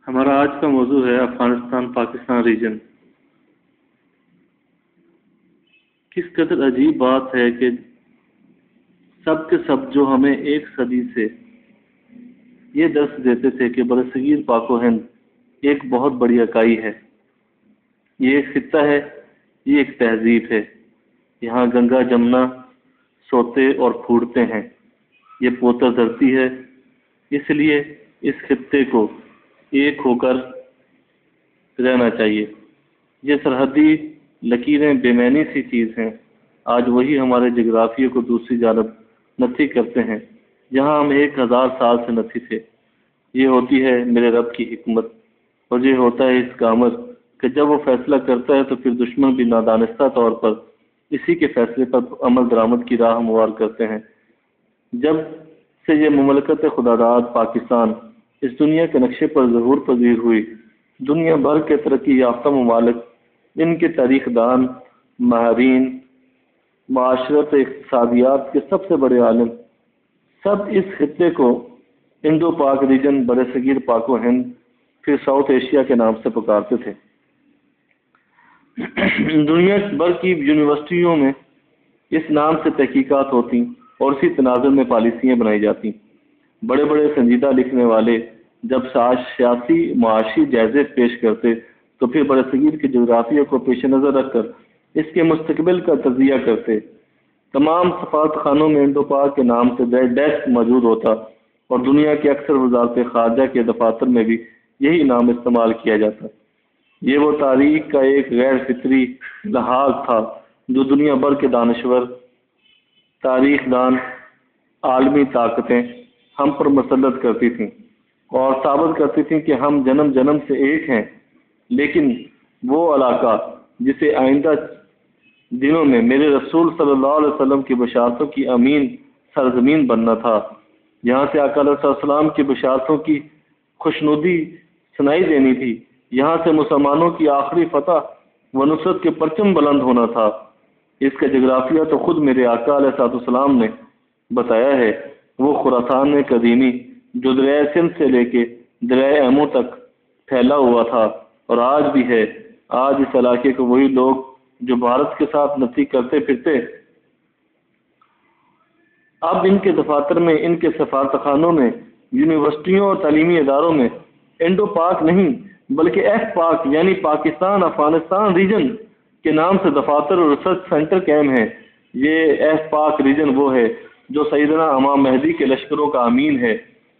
ہمارا آج کا موضوع ہے افغانستان پاکستان ریجن۔ کس قدر عجیب بات ہے کہ سب کے سب جو ہمیں ایک صدی سے یہ درس دیتے تھے کہ برصغیر پاک و ہند ایک بہت بڑی اکائی ہے، یہ ایک خطہ ہے، یہ ایک تہذیب ہے، یہاں گنگا جمنا سوتے اور پھوٹتے ہیں، یہ پوتر دھرتی ہے، اس لیے اس خطے کو ایک ہو کر رہنا چاہیے۔ یہ سرحدی لکیریں بے معنی سی چیز ہیں، آج وہی ہمارے جغرافیے کو دوسری جانب نتھی کرتے ہیں جہاں ہم 1000 سال سے نتھی تھے۔ یہ ہوتی ہے میرے رب کی حکمت، اور یہ ہوتا ہے اس کا امر کہ جب وہ فیصلہ کرتا ہے تو پھر دشمن بھی نادانستہ طور پر اسی کے فیصلے پر عمل درآمد کی راہ ہموار کرتے ہیں۔ جب سے یہ مملکت خداداد پاکستان اس دنیا کے نقشے پر ظہور پذیر ہوئی، دنیا بھر کے ترقی یافتہ ممالک، ان کے تاریخ دان، ماہرین معاشرت اقتصادیات کے سب سے بڑے عالم، سب اس خطے کو انڈو پاک ریجن، برصغیر پاک و ہند، پھر ساؤتھ ایشیا کے نام سے پکارتے تھے۔ دنیا بھر کی یونیورسٹیوں میں اس نام سے تحقیقات ہوتی اور اسی تناظر میں پالیسیاں بنائی جاتی۔ بڑے بڑے سنجیدہ لکھنے والے جب سیاسی معاشی جائزے پیش کرتے تو پھر برصغیر کے جغرافیہ کو پیش نظر رکھ کر اس کے مستقبل کا تجزیہ کرتے۔ تمام سفارت خانوں میں انڈو پاک کے نام سے ڈیسک موجود ہوتا اور دنیا کے اکثر وزارت خارجہ کے دفاتر میں بھی یہی نام استعمال کیا جاتا۔ یہ وہ تاریخ کا ایک غیر فطری لحاظ تھا جو دنیا بھر کے دانشور، تاریخ دان، عالمی طاقتیں ہم پر مسلط کرتی تھیں اور ثابت کرتی تھیں کہ ہم جنم جنم سے ایک ہیں۔ لیکن وہ علاقہ جسے آئندہ دنوں میں میرے رسول صلی اللہ علیہ وسلم کی بشارتوں کی امین سرزمین بننا تھا، یہاں سے آقا علیہ السلام کی بشارتوں کی خوشنودی سنائی دینی تھی، یہاں سے مسلمانوں کی آخری فتح و نصرت کے پرچم بلند ہونا تھا۔ اس کا جغرافیہ تو خود میرے آقا علیہ السلام نے بتایا ہے، وہ خراسان قدیمی جو دریائے سندھ سے لے کے دریائے ایمو تک پھیلا ہوا تھا اور آج بھی ہے۔ آج اس علاقے کو وہی لوگ جو بھارت کے ساتھ نتھی کرتے پھرتے، اب ان کے دفاتر میں، ان کے سفارت خانوں میں، یونیورسٹیوں اور تعلیمی اداروں میں انڈو پاک نہیں بلکہ ایف پاک یعنی پاکستان افغانستان ریجن کے نام سے دفاتر اور ریسرچ سینٹر قائم ہیں۔ یہ ایف پاک ریجن وہ ہے جو سیدنا امام مہدی کے لشکروں کا امین ہے۔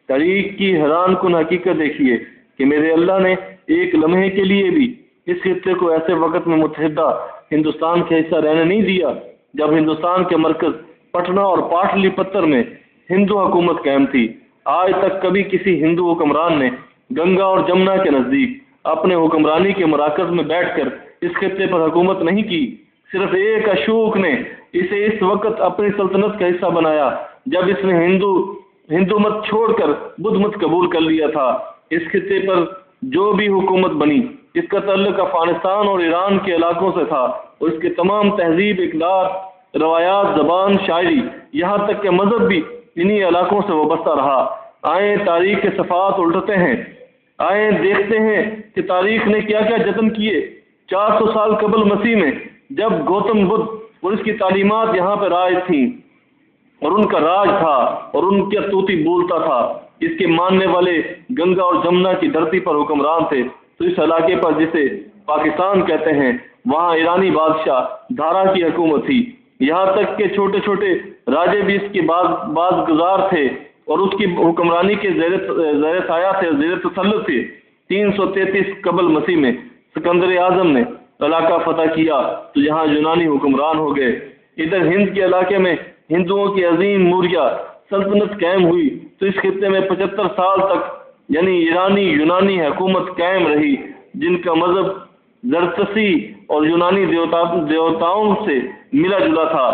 تاریخ کی حیران کن حقیقت دیکھیے کہ میرے اللہ نے ایک لمحے کے لیے بھی اس خطے کو ایسے وقت میں متحدہ ہندوستان کا حصہ رہنے نہیں دیا جب ہندوستان کے مرکز پٹنہ اور پاٹلی پتر میں ہندو حکومت قائم تھی۔ آج تک کبھی کسی ہندو حکمران نے گنگا اور جمنا کے نزدیک اپنے حکمرانی کے مراکز میں بیٹھ کر اس خطے پر حکومت نہیں کی۔ صرف ایک اشوک نے اسے اس وقت اپنی سلطنت کا حصہ بنایا جب اس نے ہندو مت چھوڑ کر بدھ مت قبول کر لیا تھا۔ اس خطے پر جو بھی حکومت بنی اس کا تعلق افغانستان اور ایران کے علاقوں سے تھا اور اس کے تمام تہذیب، اقدار، روایات، زبان، شاعری، یہاں تک کہ مذہب بھی انہی علاقوں سے وابستہ رہا۔ آئیں تاریخ کے صفحات الٹتے ہیں، آئیں دیکھتے ہیں کہ تاریخ نے کیا کیا جتن کیے۔ 400 سال قبل مسیح میں جب گوتم بدھ اور اس کی تعلیمات یہاں پہ رائج تھیں اور ان کا راج تھا اور ان کا طوطی بولتا تھا، اس کے ماننے والے گنگا اور جمنا کی دھرتی پر حکمران تھے، تو اس علاقے پر جسے پاکستان کہتے ہیں وہاں ایرانی بادشاہ دھارا کی حکومت تھی۔ یہاں تک کہ چھوٹے چھوٹے راجے بھی اس کے بعض گزار تھے اور اس کی حکمرانی کے زیر سایہ تھے، زیر تسلط تھے۔ 333 قبل مسیح میں سکندر اعظم نے علاقہ فتح کیا تو یہاں یونانی حکمران ہو گئے۔ ادھر ہند کے علاقے میں ہندوؤں کی عظیم موریہ سلطنت قائم ہوئی تو اس خطے میں 75 سال تک یعنی ایرانی یونانی حکومت قائم رہی، جن کا مذہب زرتشتی اور یونانی دیوتاؤں سے ملا جلا تھا۔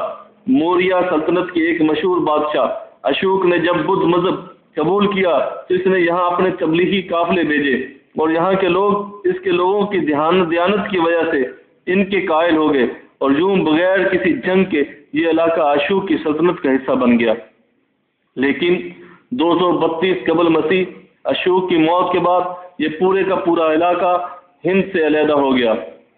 موریہ سلطنت کے ایک مشہور بادشاہ اشوک نے جب بدھ مذہب قبول کیا تو اس نے یہاں اپنے تبلیغی قافلے بھیجے اور یہاں کے لوگ اس کے لوگوں کی دیانت کی وجہ سے ان کے قائل ہو گئے اور یوں بغیر کسی جنگ کے یہ علاقہ اشوک کی سلطنت کا حصہ بن گیا۔ لیکن 232 قبل مسیح اشوک کی موت کے بعد یہ پورے کا پورا علاقہ ہند سے علیحدہ ہو گیا۔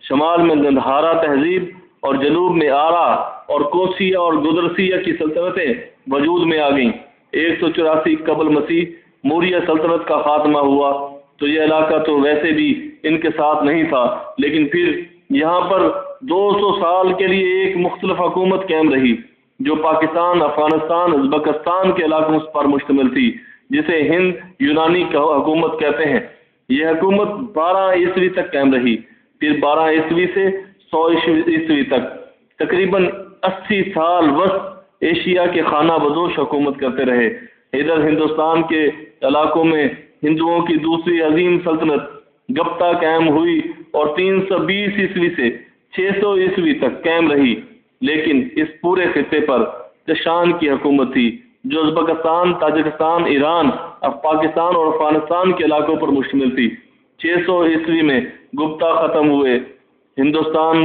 شمال میں گندھارا تہذیب اور جنوب میں آرا اور کوسیا اور گدرسیہ کی سلطنتیں وجود میں آ گئیں۔ 184 قبل مسیح موریہ سلطنت کا خاتمہ ہوا تو یہ علاقہ تو ویسے بھی ان کے ساتھ نہیں تھا، لیکن پھر یہاں پر 200 سال کے لیے ایک مختلف حکومت قائم رہی جو پاکستان، افغانستان، ازبکستان کے علاقوں پر مشتمل تھی، جسے ہند یونانی حکومت کہتے ہیں۔ یہ حکومت 12 عیسوی تک قائم رہی، پھر 12 عیسوی سے 100 عیسوی تک تقریباً 80 سال وسط ایشیا کے خانہ بدوش حکومت کرتے رہے۔ ادھر ہندوستان کے علاقوں میں ہندوؤں کی دوسری عظیم سلطنت گپتا قائم ہوئی اور 320 عیسوی سے 600 عیسوی تک قائم رہی، لیکن اس پورے خطے پر کشان کی حکومت تھی جو ازبکستان، تاجکستان، ایران، پاکستان اور افغانستان کے علاقوں پر مشتمل تھی۔ 600 عیسوی میں گپتا ختم ہوئے۔ ہندوستان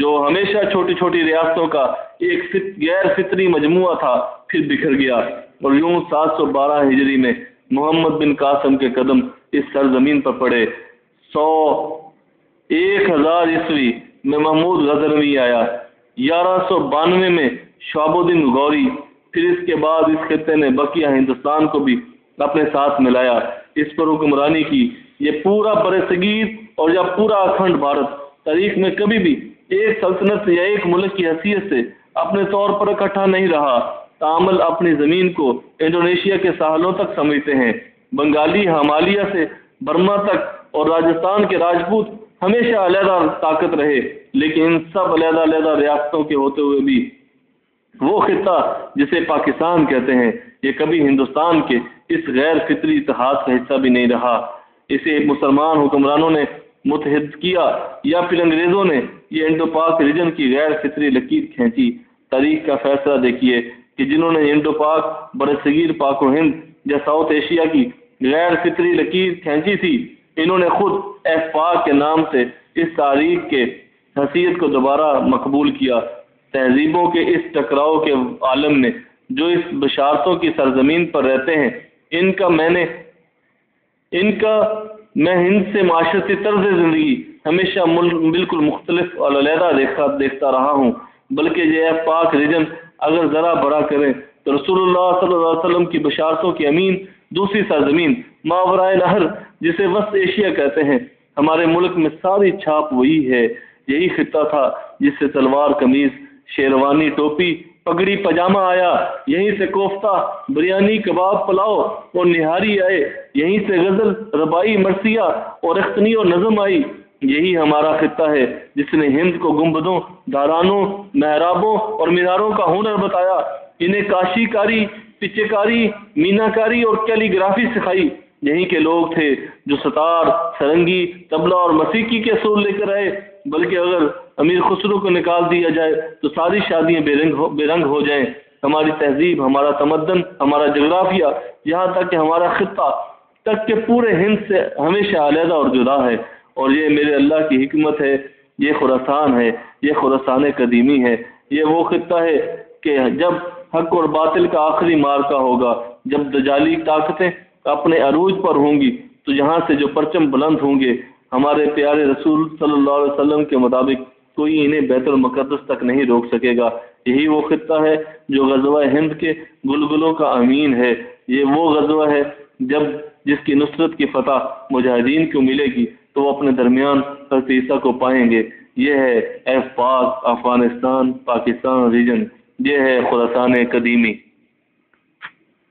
جو ہمیشہ چھوٹی چھوٹی ریاستوں کا ایک غیر فطری مجموعہ تھا پھر بکھر گیا، اور یوں 712 ہجری میں محمد بن قاسم کے قدم اس سرزمین پر پڑے۔ 1000 عیسوی میں محمود غزنوی آیا، 1192 میں شہاب الدین غوری، پھر اس کے بعد اس خطے نے بقیہ ہندوستان کو بھی اپنے ساتھ ملایا، اس پر حکمرانی کی۔ یہ پورا برصغیر اور یا پورا اکھنڈ بھارت تاریخ میں کبھی بھی ایک سلطنت یا ایک ملک کی حیثیت سے اپنے طور پر اکٹھا نہیں رہا، تامل اپنی زمین کو انڈونیشیا کے ساحلوں تک سمجھتے ہیں۔ بنگالی ہمالیہ سے برما تک اور راجستھان کے راجپوت ہمیشہ علیحدہ طاقت رہے، لیکن ان سب علیحدہ علیحدہ ریاستوں کے ہوتے ہوئے بھی وہ خطہ جسے پاکستان کہتے ہیں یہ کبھی ہندوستان کے اس غیر فطری اتحاد کا حصہ بھی نہیں رہا۔ اسے مسلمان حکمرانوں نے متحد کیا یا پھر انگریزوں نے یہ انڈو پاک ریجن کی غیر فطری لکیر کھینچی۔ تاریخ کا فیصلہ دیکھیے کہ جنہوں نے انڈو پاک، برصغیر پاک و ہند یا ساؤتھ ایشیا کی غیر فطری لکیر کھینچی تھی، انہوں نے خود ایف پاک کے نام سے اس تاریخ کے حیثیت کو دوبارہ مقبول کیا۔ تہذیبوں کے اس ٹکراؤ کے عالم میں جو اس بشارتوں کی سرزمین پر رہتے ہیں، ان کا میں ہند سے معاشرتی طرز زندگی ہمیشہ بالکل مختلف اور علیحدہ دیکھتا رہا ہوں، بلکہ یہ ایف پاک ریجن اگر ذرا بڑا کریں تو رسول اللہ صلی اللہ علیہ وسلم کی بشارتوں کی امین دوسری سرزمین ماورائے نہر جسے وسط ایشیا کہتے ہیں، ہمارے ملک میں ساری چھاپ وہی ہے۔ یہی خطہ تھا جس سے سلوار قمیض، شیروانی، ٹوپی، پگڑی، پاجامہ آیا، یہیں سے کوفتہ، بریانی، کباب، پلاؤ اور نہاری آئے، یہیں سے غزل، ربائی، مرثیہ اور اختنی اور نظم آئی۔ یہی ہمارا خطہ ہے جس نے ہند کو گنبدوں، دارانوں، محرابوں اور میناروں کا ہنر بتایا، انہیں کاشی کاری، پچے کاری، مینا کاری اور کیلی گرافی سکھائی۔ یہیں کے لوگ تھے جو ستار، سرنگی، طبلہ اور موسیقی کے سور لے کر آئے، بلکہ اگر امیر خسرو کو نکال دیا جائے تو ساری شادیاں بے رنگ ہو جائیں۔ ہماری تہذیب، ہمارا تمدن، ہمارا جغرافیہ، یہاں تک کہ ہمارا خطہ تک کہ پورے ہند سے ہمیشہ علیحدہ اور جدا ہے، اور یہ میرے اللہ کی حکمت ہے۔ یہ خراسان ہے، یہ خراسان قدیمی ہے، یہ وہ خطہ ہے کہ جب حق اور باطل کا آخری مارکا ہوگا، جب دجالی طاقتیں اپنے عروج پر ہوں گی، تو یہاں سے جو پرچم بلند ہوں گے ہمارے پیارے رسول صلی اللہ علیہ وسلم کے مطابق، کوئی انہیں بیت المقدس تک نہیں روک سکے گا۔ یہی وہ خطہ ہے جو غزوہ ہند کے گلگلوں کا امین ہے۔ یہ وہ غزوہ ہے جس کی نصرت کی فتح مجاہدین کو ملے گی تو وہ اپنے درمیان حضرت عیسیٰ کو پائیں گے۔ یہ ہے ایف پاک، افغانستان، پاکستان ریجن، یہ ہے خراسان قدیمی۔